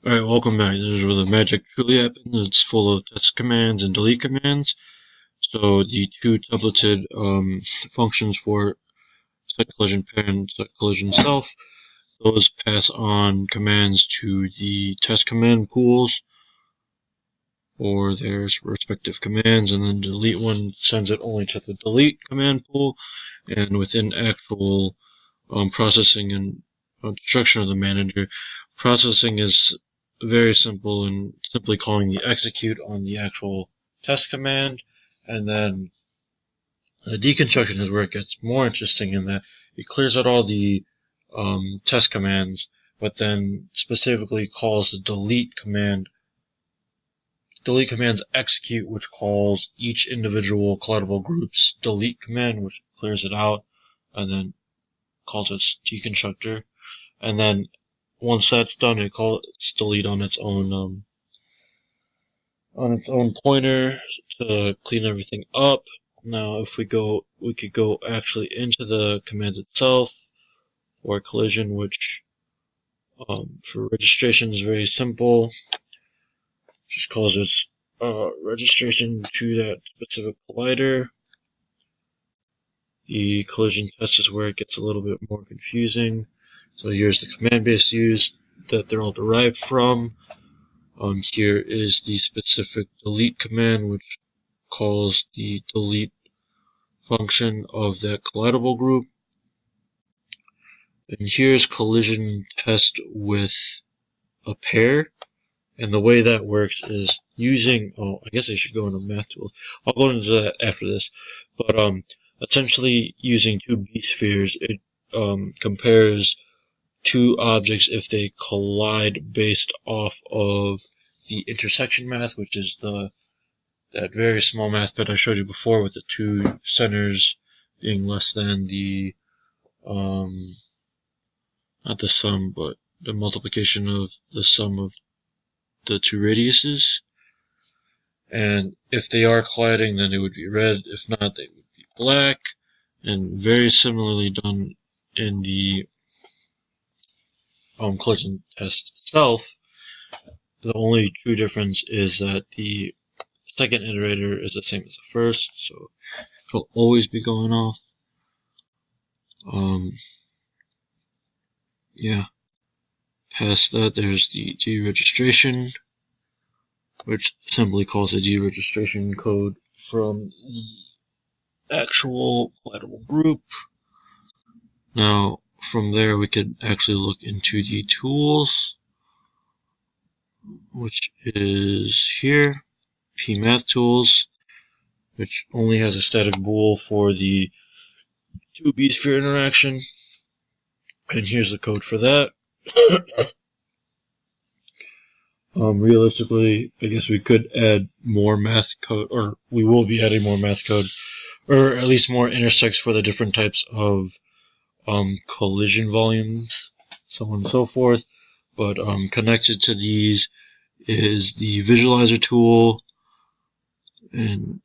Alright, welcome back. This is where the magic truly happens. It's full of test commands and delete commands. So the two templated functions for set collision parent, set collision self, those pass on commands to the test command pools or their respective commands, and then delete one sends it only to the delete command pool. And within actual processing and instruction of the manager, processing is very simple and simply calling the execute on the actual test command, and then the deconstruction is where it gets more interesting in that it clears out all the test commands, but then specifically calls the delete command. Delete commands execute, which calls each individual collidable group's delete command, which clears it out, and then calls its deconstructor. And then once that's done, it calls delete on its own pointer to clean everything up. Now, if we could go actually into the command itself or collision, which for registration is very simple. Just calls its registration to that specific collider. The collision test is where it gets a little bit more confusing. So here's the command base used that they're all derived from. Here is the specific delete command, which calls the delete function of that collidable group. And here's collision test with a pair. And the way that works is using, I guess I should go into math tools. I'll go into that after this. But essentially using two B-spheres, it compares two objects if they collide based off of the intersection math, which is that very small math bit I showed you before with the two centers being less than the not the sum, but the multiplication of the sum of the two radiuses. And if they are colliding, then it would be red. If not, they would be black. And very similarly done in the collision test itself. The only true difference is that the second iterator is the same as the first, so it'll always be going off. Yeah. Past that, there's the deregistration, which simply calls a deregistration code from the actual collidable group. Now, from there, we could actually look into the tools, which is here, pmath tools, which only has a static bool for the two B-sphere interaction. And here's the code for that. Realistically, I guess we could add more math code, or we will be adding more math code, or at least more intersects for the different types of collision volumes, so on and so forth. But connected to these is the visualizer tool, and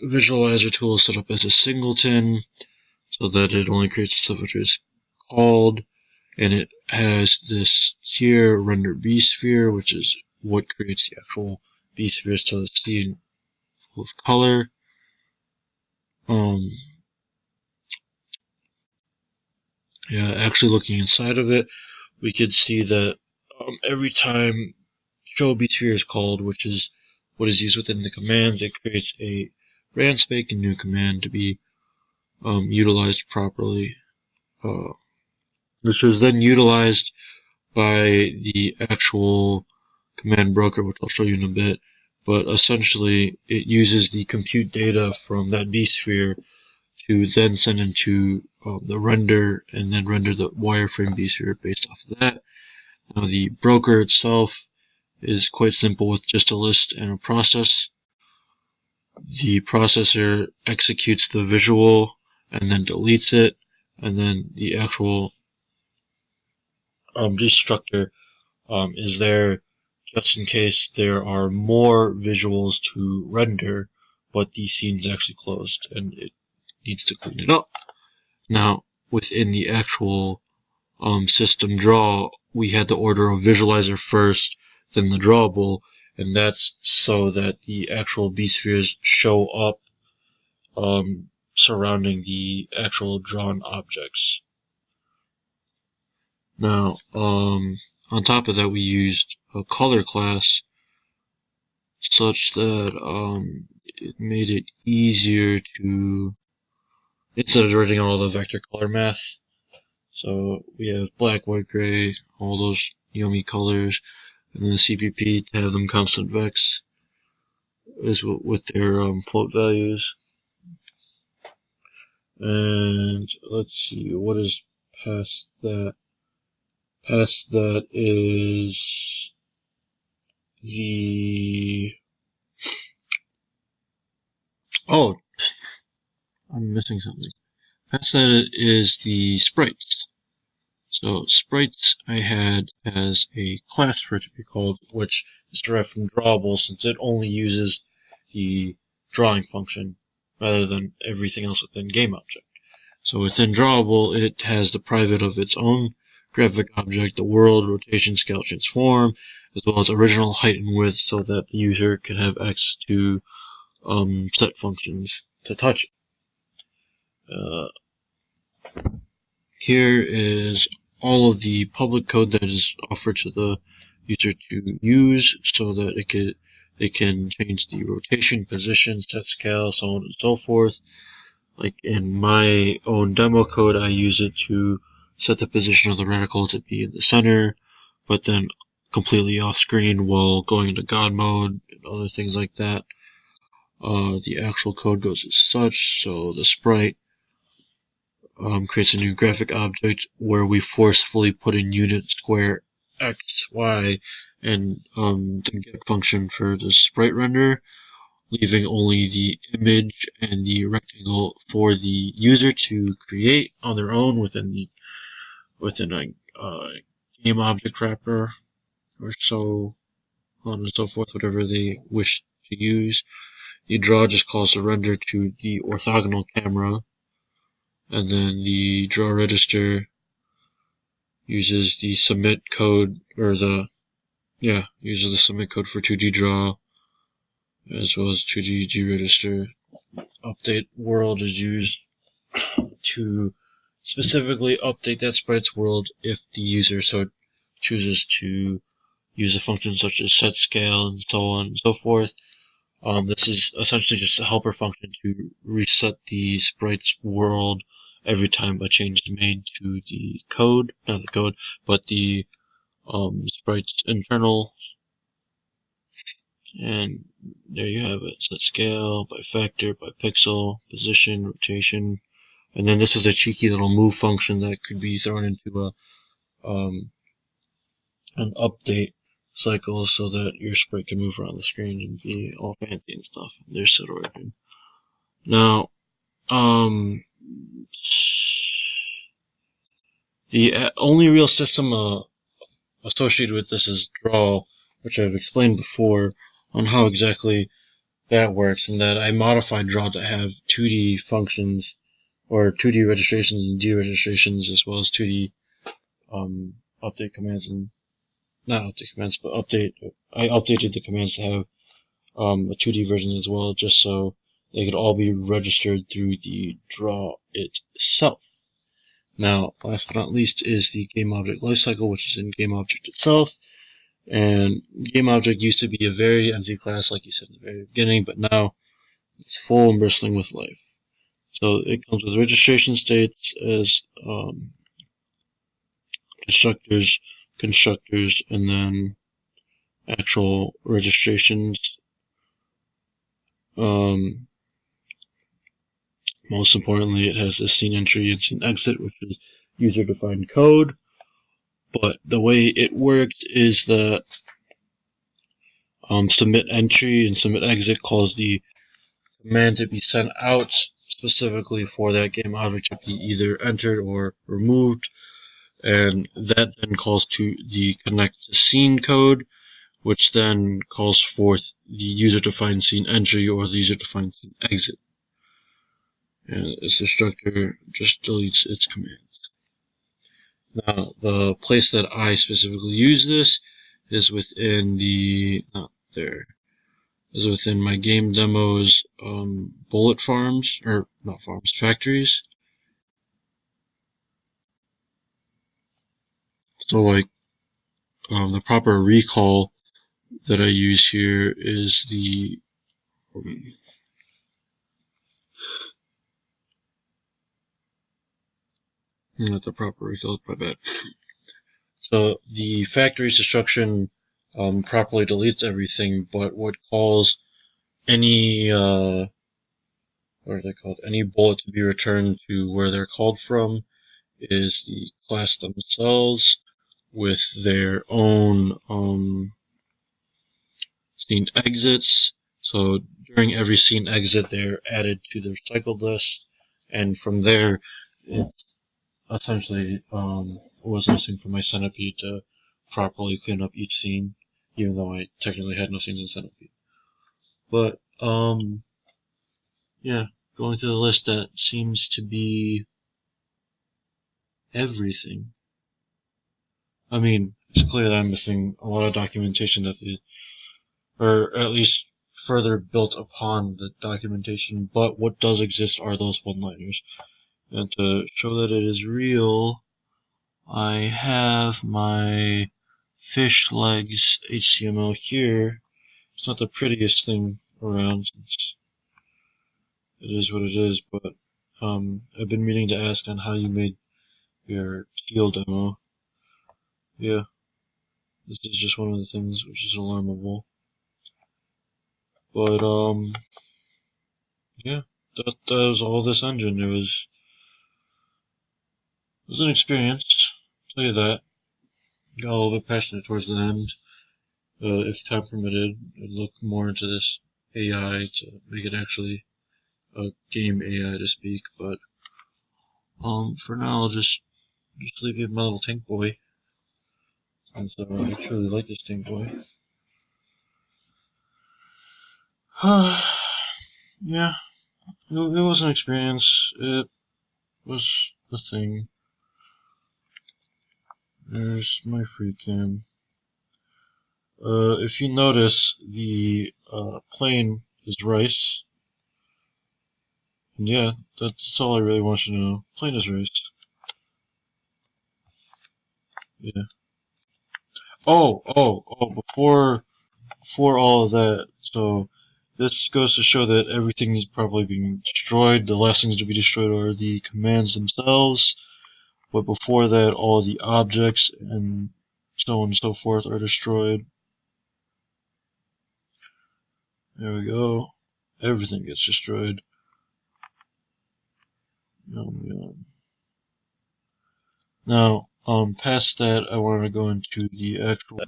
visualizer tool is set up as a singleton so that it only creates the stuff which is called, and it has this here render B sphere, which is what creates the actual B spheres to see in full of color. Yeah, actually looking inside of it, we could see that every time show B sphere is called, which is what is used within the commands, it creates a brand spanking new command to be utilized properly. This was then utilized by the actual command broker, which I'll show you in a bit, but essentially it uses the compute data from that B-sphere to then send into the render, and then render the wireframe B-sphere based off of that. Now the broker itself is quite simple with just a list and a process. The processor executes the visual and then deletes it, and then the actual destructor is there just in case there are more visuals to render, but the scene's actually closed and it needs to clean it up. Now, within the actual system draw, we had the order of visualizer first, within the drawable, and that's so that the actual B-spheres show up surrounding the actual drawn objects. Now, on top of that, we used a color class such that it made it easier to, instead of writing out all the vector color math. So we have black, white, gray, all those yummy colors, and then the CPP to have them constant vex is with their float values. And let's see, what is past that? Past that is oh, I'm missing something. Past that is the sprites. So sprites I had as a class for it to be called, which is derived from drawable since it only uses the drawing function rather than everything else within GameObject. So within drawable, it has the private of its own graphic object, the world, rotation, scale, transform, as well as original height and width, so that the user can have access to set functions to touch it. Here is all of the public code that is offered to the user to use, so that they can change the rotation, position, set scale, so on and so forth. Like in my own demo code, I use it to set the position of the reticle to be in the center, but then completely off screen while going into God mode and other things like that. The actual code goes as such, so the sprite creates a new graphic object where we forcefully put in unit, square, x, y, and the get function for the sprite render, leaving only the image and the rectangle for the user to create on their own within a game object wrapper or so on and so forth, whatever they wish to use. The draw just calls the render to the orthogonal camera, and then the draw register uses the submit code uses the submit code for 2D draw as well as 2D G register. Update world is used to specifically update that sprite's world if the user so chooses to use a function such as set scale and so on and so forth. This is essentially just a helper function to reset the sprite's world every time a change is made to the code, not the code, but the sprite's internal. And there you have it. Set scale, by factor, by pixel, position, rotation. And then this is a cheeky little move function that could be thrown into an update cycle so that your sprite can move around the screen and be all fancy and stuff. There's set origin. Now, the only real system associated with this is draw, which I've explained before on how exactly that works, and that I modified draw to have 2D functions or 2D registrations and deregistrations, as well as 2D update commands and not update commands, but I updated the commands to have a 2D version as well, just so they could all be registered through the draw itself. Now, last but not least is the GameObject lifecycle, which is in GameObject itself. And GameObject used to be a very empty class, like you said in the very beginning, but now it's full and bristling with life. So it comes with registration states as constructors, and then actual registrations. Most importantly, it has the scene entry and scene exit, which is user-defined code. But the way it works is that submit entry and submit exit calls the command to be sent out specifically for that game object to be either entered or removed, and that then calls to the connect to scene code, which then calls forth the user-defined scene entry or the user-defined scene exit. And this instructor just deletes its commands. Now, the place that I specifically use this is within the, not there, is within my game demos, bullet farms, or not farms, factories. So like, the proper recall that I use here is the, not the proper recall, my bad. So the factory's instruction properly deletes everything, but what calls any what are they called? Any bullet to be returned to where they're called from is the class themselves with their own scene exits. So during every scene exit, they're added to their cycled list, and from there, it's essentially was missing from my centipede to properly clean up each scene, even though I technically had no scenes in centipede. But yeah, going through the list, that seems to be everything. I mean, it's clear that I'm missing a lot of documentation that or at least further built upon the documentation, but what does exist are those one-liners. And to show that it is real, I have my fish legs HTML here. It's not the prettiest thing around, since it is what it is, but I've been meaning to ask on how you made your teal demo. Yeah, this is just one of the things which is alarmable. But yeah, that was all this engine. It was an experience, I'll tell you that. Got a little bit passionate towards the end. If time permitted, I'd look more into this AI to make it actually a game AI to speak, but for now I'll just leave you with my little tank boy. And so I truly like this tank boy. Yeah, it was an experience. It was the thing. There's my free cam. If you notice, the plane is rice. And yeah, that's all I really want you to know. Plane is rice. Yeah. Before all of that, so this goes to show that everything is probably being destroyed. The last things to be destroyed are the commands themselves. But before that, all the objects and so on and so forth are destroyed. There we go. Everything gets destroyed. Yum, yum. Now, past that, I want to go into the actual.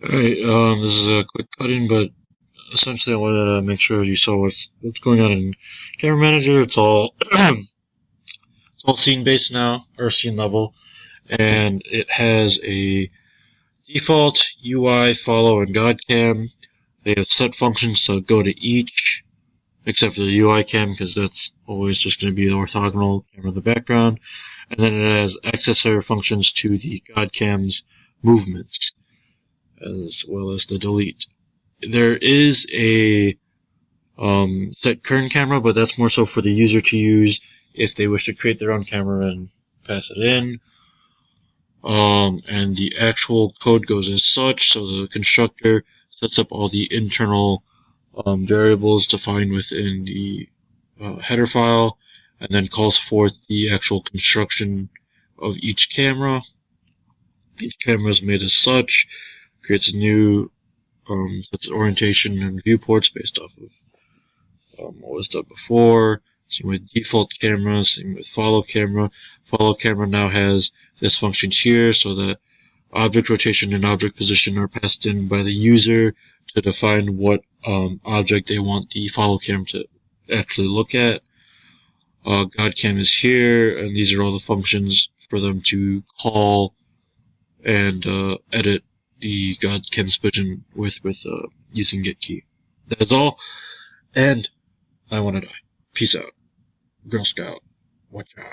Alright, this is a quick cut-in, but essentially I wanted to make sure you saw what's going on in Camera Manager. It's all it's all scene based now, or scene level, and it has a default UI, follow, and God cam. They have set functions to go to each, except for the UI cam, because that's always just going to be the orthogonal camera in the background. And then it has accessor functions to the God cam's movements, as well as the delete. There is a set current camera, but that's more so for the user to use if they wish to create their own camera and pass it in. And the actual code goes as such, so the constructor sets up all the internal variables defined within the header file, and then calls forth the actual construction of each camera. Each camera is made as such, creates a new sets orientation and viewports based off of what was done before. Same with default camera, same with follow camera. Follow camera now has this function here, so that object rotation and object position are passed in by the user to define what object they want the follow cam to actually look at. God cam is here, and these are all the functions for them to call and edit the God cam's position with using get key. That is all, and I want to die. Peace out. Girl Scout. Watch out.